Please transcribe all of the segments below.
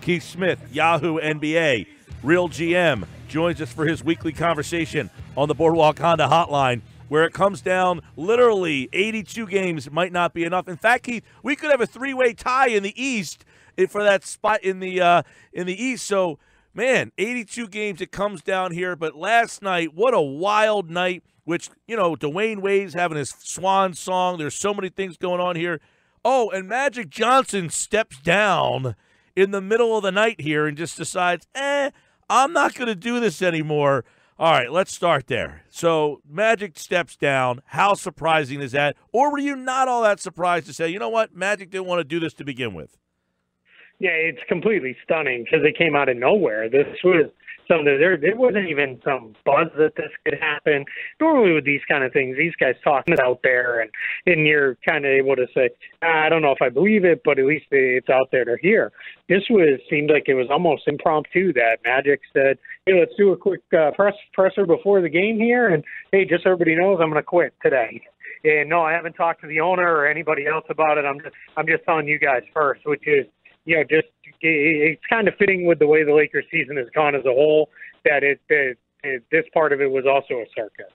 Keith Smith, Yahoo NBA, Real GM, joins us for his weekly conversation on the Boardwalk Honda Hotline, where it comes down literally 82 games might not be enough. In fact, Keith, we could have a three-way tie in the East for that spot in the East. So, man, 82 games it comes down here. But last night, what a wild night, which, Dwayne Wade's having his swan song. There's so many things going on here. Oh, and Magic Johnson steps down in the middle of the night here and just decides, I'm not going to do this anymore. All right, let's start there. So Magic steps down. How surprising is that? Or were you not all that surprised to say, you know what, Magic didn't want to do this to begin with? Yeah, it's completely stunning because it came out of nowhere. This was something there wasn't even some buzz that this could happen. Normally with these kind of things, these guys talking out there, and you're kind of able to say, I don't know if I believe it, but at least it's out there to hear. This seemed like it was almost impromptu that Magic said, hey, let's do a quick presser before the game here, and hey, just so everybody knows, I'm going to quit today. And no, I haven't talked to the owner or anybody else about it. I'm just telling you guys first, which is, it's kind of fitting with the way the Lakers season has gone as a whole, that this part of it was also a circus.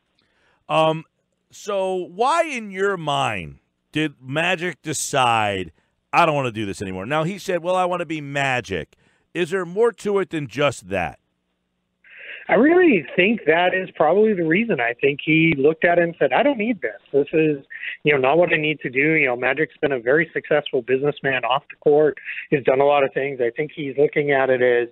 So why in your mind did Magic decide, I don't want to do this anymore? Now, he said, well, I want to be Magic. Is there more to it than just that? I really think that is probably the reason. I think he looked at it and said, I don't need this. This is, not what I need to do. Magic's been a very successful businessman off the court. He's done a lot of things. I think he's looking at it as,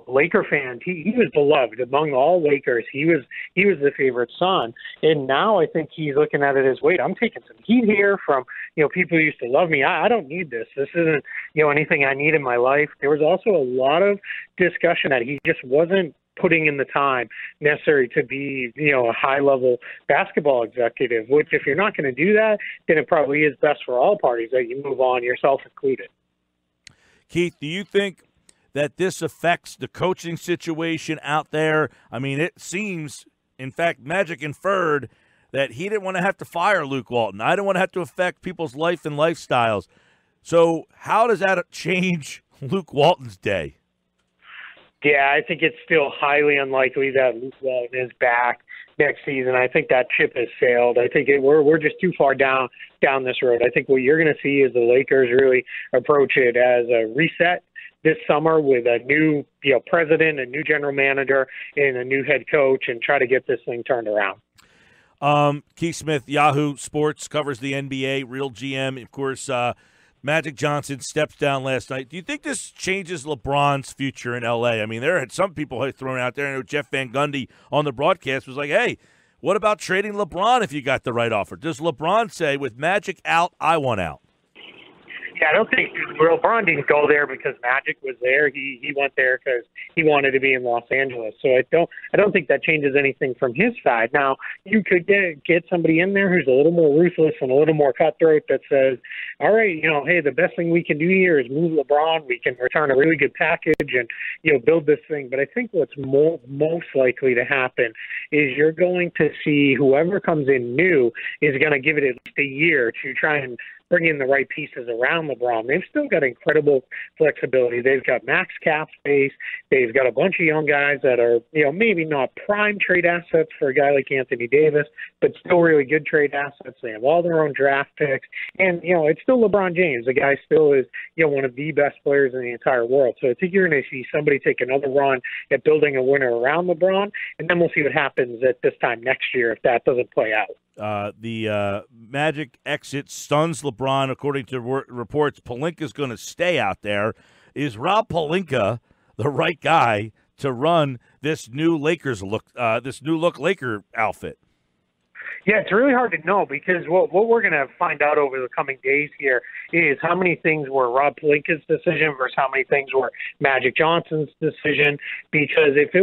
Laker fans. He was beloved among all Lakers. He was the favorite son. And now I think he's looking at it as, wait, I'm taking some heat here from, people who used to love me. I don't need this. This isn't, anything I need in my life. There was also a lot of discussion that he just wasn't putting in the time necessary to be, a high-level basketball executive, which if you're not going to do that, then it probably is best for all parties that you move on, yourself included. Keith, do you think that this affects the coaching situation out there? I mean, it seems, in fact, Magic inferred that he didn't want to have to fire Luke Walton. I didn't want to have to affect people's life and lifestyles. So how does that change Luke Walton's day? Yeah, I think it's still highly unlikely that Luke Walton is back next season. I think that ship has sailed. I think we're just too far down this road. I think what you're going to see is the Lakers really approach it as a reset this summer with a new president, a new general manager, and a new head coach, and try to get this thing turned around. Keith Smith, Yahoo Sports, covers the NBA, Real GM, of course. Magic Johnson steps down last night. Do you think this changes LeBron's future in L.A.? I mean, there had some people thrown out there. I know Jeff Van Gundy on the broadcast was like, hey, what about trading LeBron if you got the right offer? Does LeBron say, with Magic out, I want out? Yeah, I don't think LeBron didn't go there because Magic was there. He went there because he wanted to be in Los Angeles. So I don't think that changes anything from his side. Now, you could get somebody in there who's a little more ruthless and a little more cutthroat that says, all right, hey, the best thing we can do here is move LeBron. We can return a really good package and, build this thing. But I think what's most likely to happen is you're going to see whoever comes in new is going to give it at least a year to try and bring in the right pieces around LeBron. They've still got incredible flexibility. They've got max cap space. They've got a bunch of young guys that are, maybe not prime trade assets for a guy like Anthony Davis, but still really good trade assets. They have all their own draft picks. And, it's still LeBron James. The guy still is, one of the best players in the entire world. So I think you're going to see somebody take another run at building a winner around LeBron, and then we'll see what happens at this time next year if that doesn't play out. The Magic exit stuns LeBron, according to reports. Pelinka's going to stay out there. Is Rob Pelinka the right guy to run this new Lakers look, Laker outfit? Yeah, it's really hard to know because what we're going to find out over the coming days here is how many things were Rob Pelinka's decision versus how many things were Magic Johnson's decision. Because if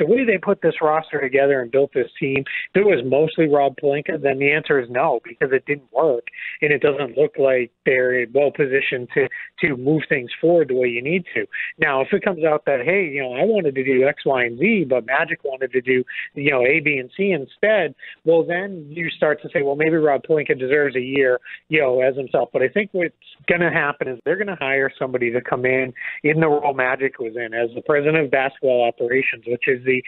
the way they put this roster together and built this team, if it was mostly Rob Pelinka, then the answer is no, because it didn't work, and it doesn't look like they're well positioned to move things forward the way you need to. Now, if it comes out that, hey, I wanted to do X, Y, and Z, but Magic wanted to do, A, B, and C instead, well, then you start to say, well, maybe Rob Pelinka deserves a year, as himself. But I think what's going to happen is they're going to hire somebody to come in the role Magic was in as the president of basketball operations, which is the,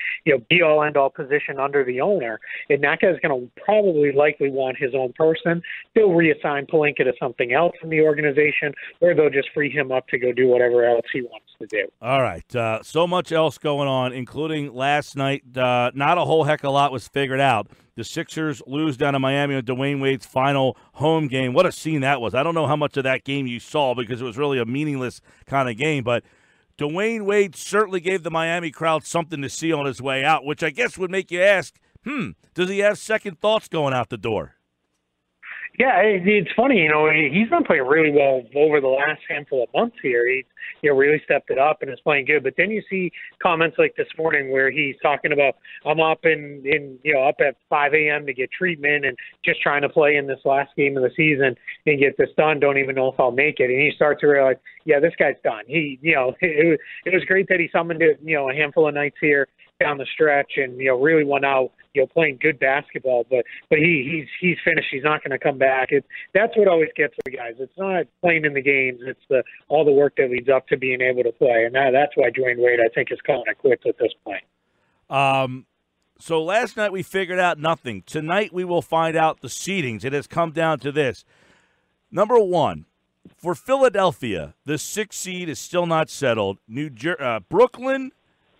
be-all, end-all position under the owner. And that guy's going to probably likely want his own person. They'll reassign Pelinka to something else in the organization, or they'll just free him up to go do whatever else he wants to do. All right. So much else going on, including last night. Not a whole heck of a lot was figured out. The Sixers lose down to Miami on Dwayne Wade's final home game. What a scene that was. I don't know how much of that game you saw because it was really a meaningless kind of game, but Dwayne Wade certainly gave the Miami crowd something to see on his way out, which I guess would make you ask, does he have second thoughts going out the door? Yeah, it's funny, he's been playing really well over the last handful of months here. He's, really stepped it up and is playing good. But then you see comments like this morning where he's talking about, I'm up up at 5 a.m. to get treatment and just trying to play in this last game of the season and get this done. Don't even know if I'll make it. And you start to realize, yeah, this guy's done. He, it was great that he summoned it, a handful of nights here down the stretch and, really went out, playing good basketball, but he's finished. He's not going to come back. That's what always gets the guys. It's not playing in the games. It's all the work that leads up to being able to play, and that's why Dwayne Wade, I think, is calling it quits at this point. So last night we figured out nothing. Tonight we will find out the seedings. It has come down to this. Number one, for Philadelphia, the 6th seed is still not settled. Brooklyn,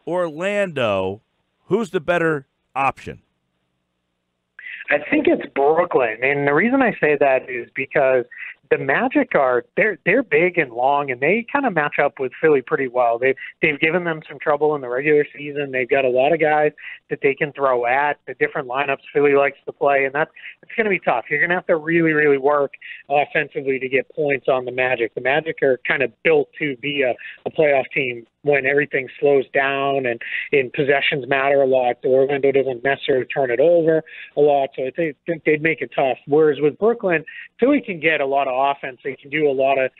Orlando, who's the better option? I think it's Brooklyn, and the reason I say that is because the Magic they're big and long, and they kind of match up with Philly pretty well. They've given them some trouble in the regular season. They've got a lot of guys that they can throw at the different lineups Philly likes to play, and it's going to be tough. You're going to have to really, really work offensively to get points on the Magic. The Magic are kind of built to be a playoff team when everything slows down and possessions matter a lot. Orlando doesn't necessarily turn it over a lot, so I think they'd make it tough. Whereas with Brooklyn, Philly can get a lot of offense. They can do a lot of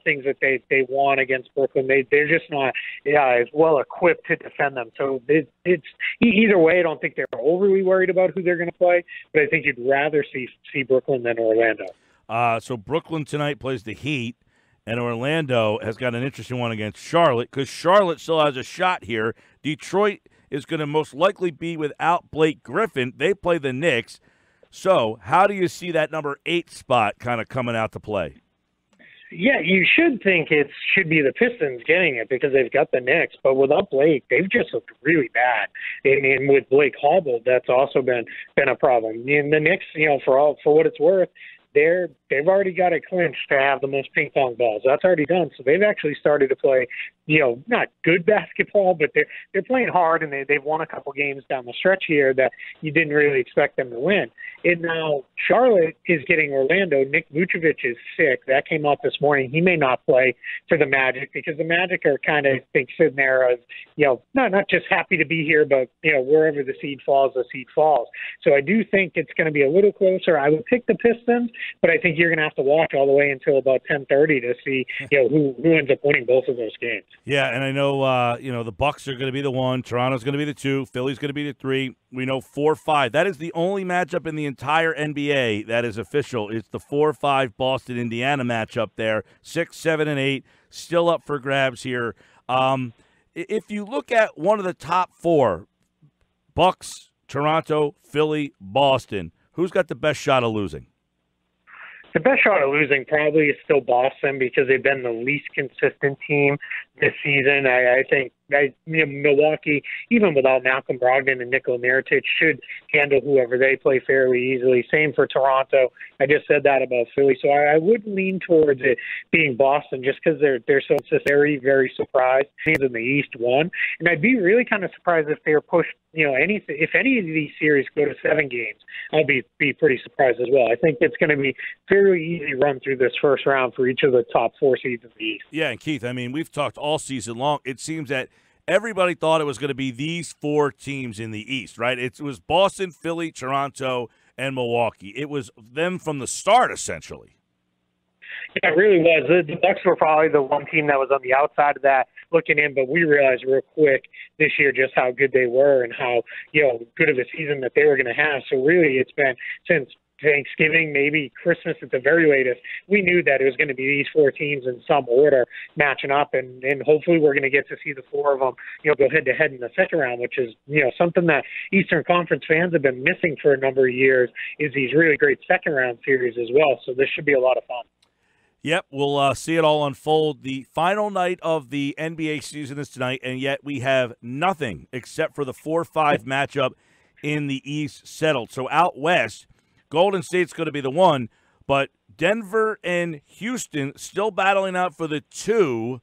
things that they want against Brooklyn. They're just not as well equipped to defend them. So it's either way. I don't think they're overly worried about who they're going to play, but I think you'd rather see Brooklyn than Orlando. So Brooklyn tonight plays the Heat. And Orlando has got an interesting one against Charlotte because Charlotte still has a shot here. Detroit is going to most likely be without Blake Griffin. They play the Knicks. So how do you see that number 8 spot kind of coming out to play? Yeah, you should think it should be the Pistons getting it because they've got the Knicks. But without Blake, they've just looked really bad. And with Blake hobbled, that's also been a problem. And the Knicks, for what it's worth, they've already got it clinched to have the most ping pong balls. That's already done. So they've actually started to play, not good basketball, but they're playing hard, and they've won a couple games down the stretch here that you didn't really expect them to win. And now Charlotte is getting Orlando. Nick Vucevic is sick. That came out this morning. He may not play for the Magic because the Magic are kind of, I think, sitting there as, not just happy to be here, but, wherever the seed falls, the seed falls. So I do think it's going to be a little closer. I would pick the Pistons, but I think you're going to have to watch all the way until about 10:30 to see, who ends up winning both of those games. Yeah, and I know, the Bucks are going to be the 1, Toronto's going to be the 2, Philly's going to be the 3. We know 4-5. That is the only matchup in the entire NBA that is official. It's the 4-5 Boston-Indiana matchup there. 6, 7, and 8 still up for grabs here. If you look at one of the top 4, Bucks, Toronto, Philly, Boston, who's got the best shot of losing? The best shot of losing probably is still Boston because they've been the least consistent team this season. I think Milwaukee, even without Malcolm Brogdon and Nikola Mirotic, should handle whoever they play fairly easily. Same for Toronto. I just said that about Philly. So I would lean towards it being Boston just because they're so very, very surprised. Teams in the East won. And I'd be really kind of surprised if they were pushed, if any of these series go to 7 games, I'll be pretty surprised as well. I think it's going to be fairly easy run through this first round for each of the top 4 seeds in the East. Yeah, and Keith, we've talked all season long. It seems that everybody thought it was going to be these four teams in the East, right? It was Boston, Philly, Toronto, and Milwaukee. It was them from the start, essentially. Yeah, it really was. The Bucks were probably the one team that was on the outside of that looking in, but we realized real quick this year just how good they were and how, good of a season that they were going to have. So really it's been since Thanksgiving, maybe Christmas at the very latest, we knew that it was going to be these four teams in some order matching up, and hopefully we're going to get to see the four of them, go head-to-head in the second round, which is, something that Eastern Conference fans have been missing for a number of years, is these really great second-round series as well. So this should be a lot of fun. Yep, we'll see it all unfold. The final night of the NBA season is tonight, and yet we have nothing except for the 4-5 matchup in the East settled. So out west, Golden State's going to be the one, but Denver and Houston still battling out for the 2.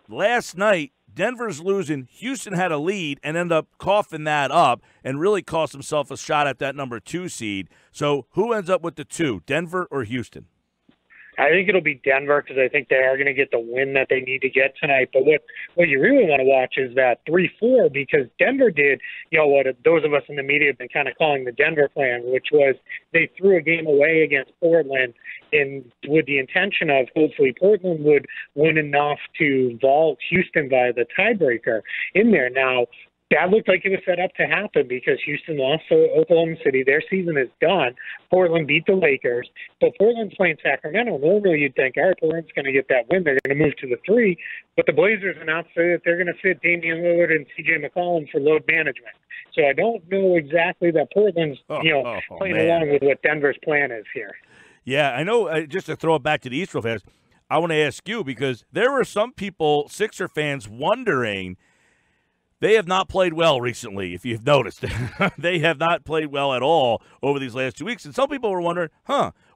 Last night, Denver's losing. Houston had a lead and ended up coughing that up and really cost himself a shot at that number 2 seed. So who ends up with the 2, Denver or Houston? I think it'll be Denver because I think they are going to get the win that they need to get tonight. But what you really want to watch is that 3-4 because Denver did, what those of us in the media have been kind of calling the Denver plan, which was they threw a game away against Portland with the intention of hopefully Portland would win enough to vault Houston by the tiebreaker in there. Now, that looked like it was set up to happen because Houston lost to Oklahoma City. Their season is done. Portland beat the Lakers, but Portland's playing Sacramento. Normally you'd think, all right, Portland's going to get that win. They're going to move to the 3, but the Blazers announced that they're going to sit Damian Lillard and C.J. McCollum for load management. So I don't know exactly that Portland's playing along with what Denver's plan is here. Yeah, I know. Just to throw it back to the East real fast, I want to ask you because there were some people, Sixer fans, wondering – they have not played well recently, if you've noticed. They have not played well at all over these last 2 weeks. And some people were wondering,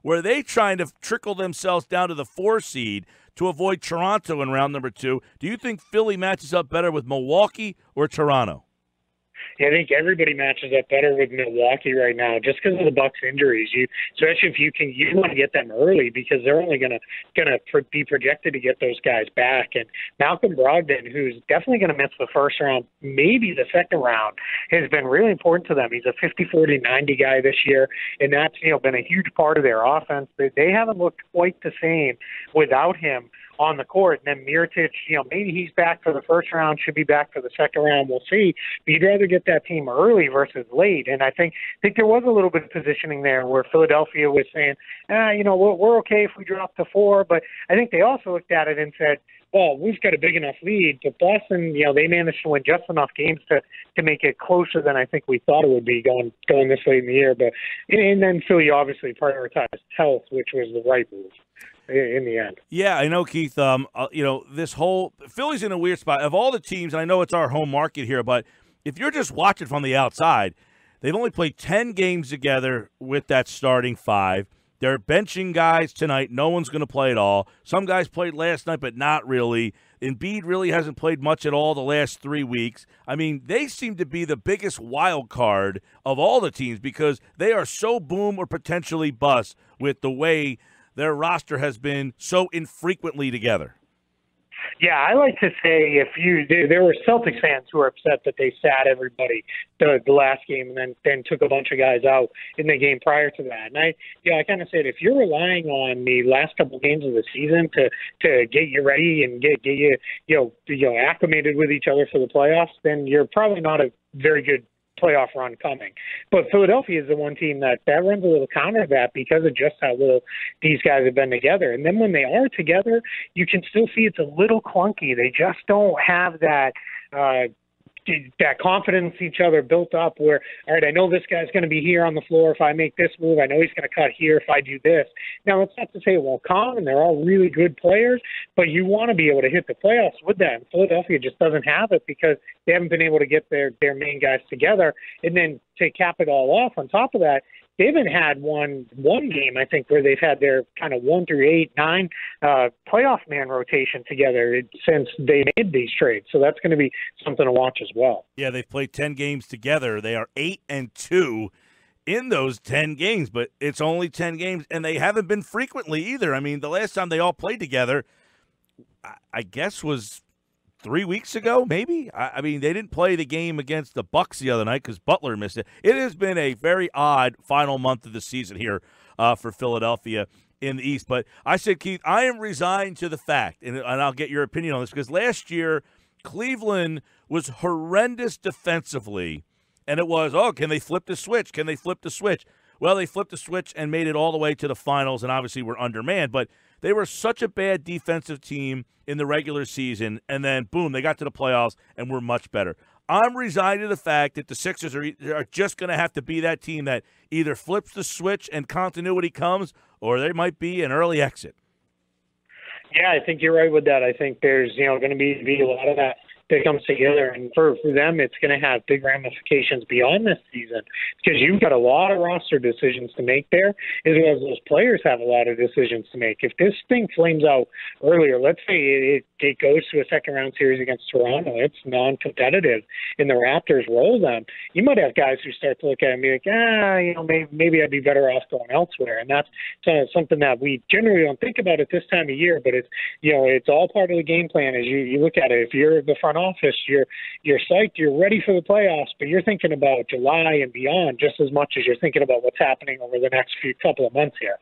were they trying to trickle themselves down to the 4 seed to avoid Toronto in round number 2? Do you think Philly matches up better with Milwaukee or Toronto? I think everybody matches up better with Milwaukee right now, just because of the Bucks' injuries. Especially if you want to get them early because they're only going to be projected to get those guys back. And Malcolm Brogdon, who's definitely going to miss the first round, maybe the second round, has been really important to them. He's a 50-40-90 guy this year, and that's been a huge part of their offense. They haven't looked quite the same without him on the court. And then Mirotic, maybe he's back for the first round, should be back for the second round. We'll see. But you'd rather get that team early versus late. And I think there was a little bit of positioning there where Philadelphia was saying, we're okay if we drop to 4. But I think they also looked at it and said, well, we've got a big enough lead. But Boston, they managed to win just enough games to make it closer than I think we thought it would be going this late in the year. But and then Philly obviously prioritized health, which was the right move in the end. Yeah, I know, Keith. This whole Philly's in a weird spot. Of all the teams, and I know it's our home market here, but if you're just watching from the outside, they've only played 10 games together with that starting 5. They're benching guys tonight. No one's going to play at all. Some guys played last night, but not really. Embiid really hasn't played much at all the last 3 weeks. I mean, they seem to be the biggest wild card of all the teams because they are so boom or potentially bust with the way their roster has been so infrequently together. Yeah, I like to say there were Celtics fans who were upset that they sat everybody the last game and then took a bunch of guys out in the game prior to that. And I kind of said if you're relying on the last couple games of the season to get you ready and get you acclimated with each other for the playoffs, then you're probably not a very good playoff run coming. But Philadelphia is the one team that runs a little counter to that because of just how little these guys have been together. And then when they are together, you can still see it's a little clunky. They just don't have that confidence in each other built up where, all right, I know this guy's going to be here on the floor if I make this move. I know he's going to cut here if I do this. Now, it's not to say it won't come, and they're all really good players, but you want to be able to hit the playoffs with that. And Philadelphia just doesn't have it because they haven't been able to get their main guys together. And then to cap it all off on top of that, they haven't had one game, I think, where they've had their kind of 1 through 8, 9 playoff man rotation together since they made these trades. So that's going to be something to watch as well. Yeah, they've played 10 games together. They are 8-2 in those 10 games, but it's only 10 games, and they haven't been frequently either. I mean, the last time they all played together, I guess, was 3 weeks ago, maybe. I mean, they didn't play the game against the Bucks the other night because Butler missed it. It has been a very odd final month of the season here for Philadelphia in the East. But I said, Keith, I am resigned to the fact, and I'll get your opinion on this, because last year Cleveland was horrendous defensively, and it was, can they flip the switch? Can they flip the switch? Well, they flipped the switch and made it all the way to the finals, and obviously were undermanned. But they were such a bad defensive team in the regular season, and then, boom, they got to the playoffs and were much better. I'm resigned to the fact that the Sixers are just going to have to be that team that either flips the switch and continuity comes, or there might be an early exit. Yeah, I think you're right with that. I think there's going to be a lot of that comes together, and for them, it's going to have big ramifications beyond this season, because you've got a lot of roster decisions to make there, as well as those players have a lot of decisions to make. If this thing flames out earlier, let's say it goes to a second-round series against Toronto, it's non-competitive, and the Raptors roll them, you might have guys who start to look at it and be like, maybe I'd be better off going elsewhere, and that's something that we generally don't think about at this time of year, but it's all part of the game plan as you look at it. If you're the front office, you're psyched, you're ready for the playoffs, but you're thinking about July and beyond just as much as you're thinking about what's happening over the next couple of months here.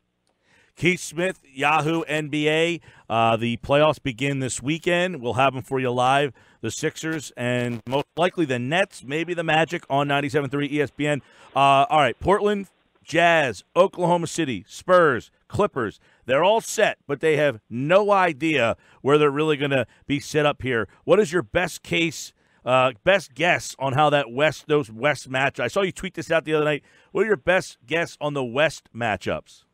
Keith Smith, Yahoo NBA. The playoffs begin this weekend. We'll have them for you live. The Sixers and most likely the Nets, maybe the Magic on 97.3 ESPN. All right, Portland, Jazz, Oklahoma City, Spurs, Clippers. They're all set, but they have no idea where they're really going to be set up here. What is your best guess on how those West match? I saw you tweet this out the other night. What are your best guess on the West matchups?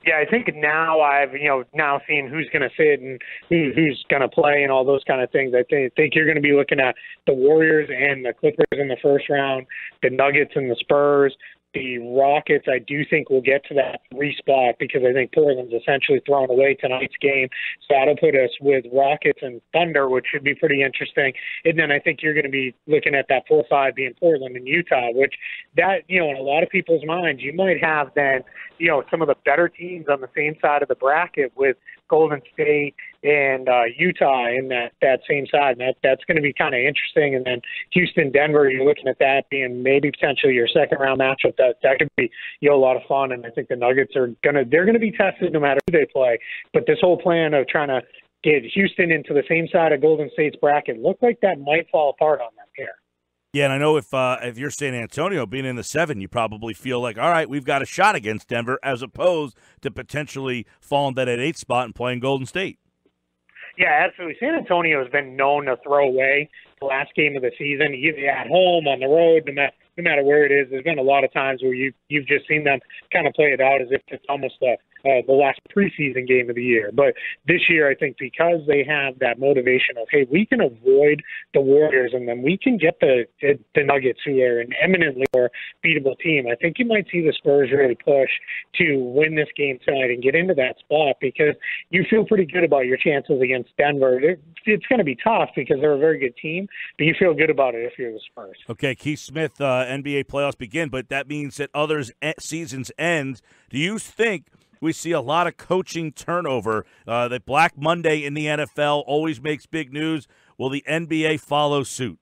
Yeah, I think now I've now seen who's going to sit and who's going to play and all those kind of things. I think you're going to be looking at the Warriors and the Clippers in the first round, the Nuggets and the Spurs. The Rockets, I do think, will get to that 3 spot, because I think Portland's essentially thrown away tonight's game. So that'll put us with Rockets and Thunder, which should be pretty interesting. And then I think you're going to be looking at that 4-5 being Portland and Utah, which that, in a lot of people's minds, you might have then, some of the better teams on the same side of the bracket with Golden State and Utah in that same side. And that's going to be kind of interesting. And then Houston, Denver, you're looking at that being maybe potentially your second round matchup. That could be a lot of fun. And I think the Nuggets they're going to be tested no matter who they play. But this whole plan of trying to get Houston into the same side of Golden State's bracket looked like that might fall apart on them here. Yeah, and I know if you're San Antonio being in the 7, you probably feel like, all right, we've got a shot against Denver, as opposed to potentially falling to that 8 spot and playing Golden State. Yeah, absolutely. San Antonio has been known to throw away the last game of the season, either at home, on the road, no matter where it is. There's been a lot of times where you've just seen them kind of play it out as if it's almost the last preseason game of the year. But this year, I think because they have that motivation of, hey, we can avoid the Warriors and then we can get the Nuggets, who are an eminently more beatable team. I think you might see the Spurs really push to win this game tonight and get into that spot, because you feel pretty good about your chances against Denver. It's going to be tough because they're a very good team, but you feel good about it if you're the Spurs. Okay, Keith Smith, NBA playoffs begin, but that means that others' seasons end. Do you think we see a lot of coaching turnover? The Black Monday in the NFL always makes big news. Will the NBA follow suit?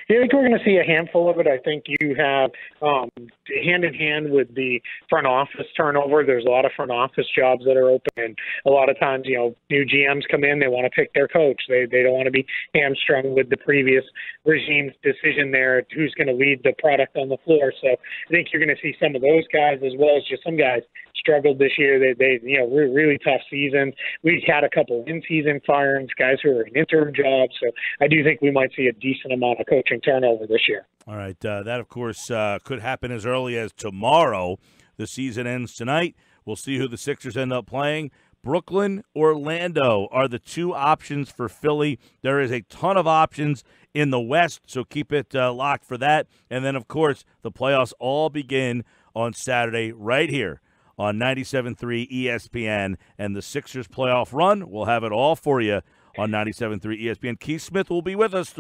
Yeah, I think we're going to see a handful of it. I think you have hand in hand with the front office turnover. There's a lot of front office jobs that are open, and a lot of times, new GMs come in, they want to pick their coach. They don't want to be hamstrung with the previous regime's decision there who's going to lead the product on the floor. So I think you're going to see some of those guys, as well as just some guys struggled this year. They really tough season. We've had a couple of in-season firings, guys who are in interim jobs. So I do think we might see a decent amount of coaching turnover this year. All right. That, of course, could happen as early as tomorrow. The season ends tonight. We'll see who the Sixers end up playing. Brooklyn, Orlando are the 2 options for Philly. There is a ton of options in the West, so keep it locked for that. And then, of course, the playoffs all begin on Saturday right here on 97.3 ESPN. And the Sixers playoff run, we'll have it all for you on 97.3 ESPN. Keith Smith will be with us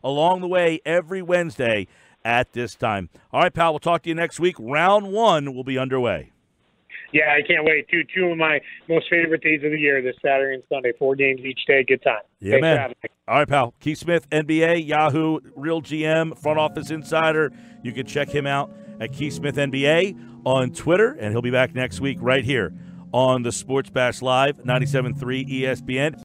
along the way every Wednesday at this time. All right, pal, we'll talk to you next week. Round 1 will be underway. Yeah, I can't wait. Two of my most favorite days of the year, this Saturday and Sunday. 4 games each day. Good time. Yeah, Thanks man. All right, pal. Keith Smith, NBA, Yahoo, Real GM, Front Office Insider. You can check him out at Keith Smith NBA on Twitter, and he'll be back next week right here on the Sports Bash Live, 97.3 ESPN.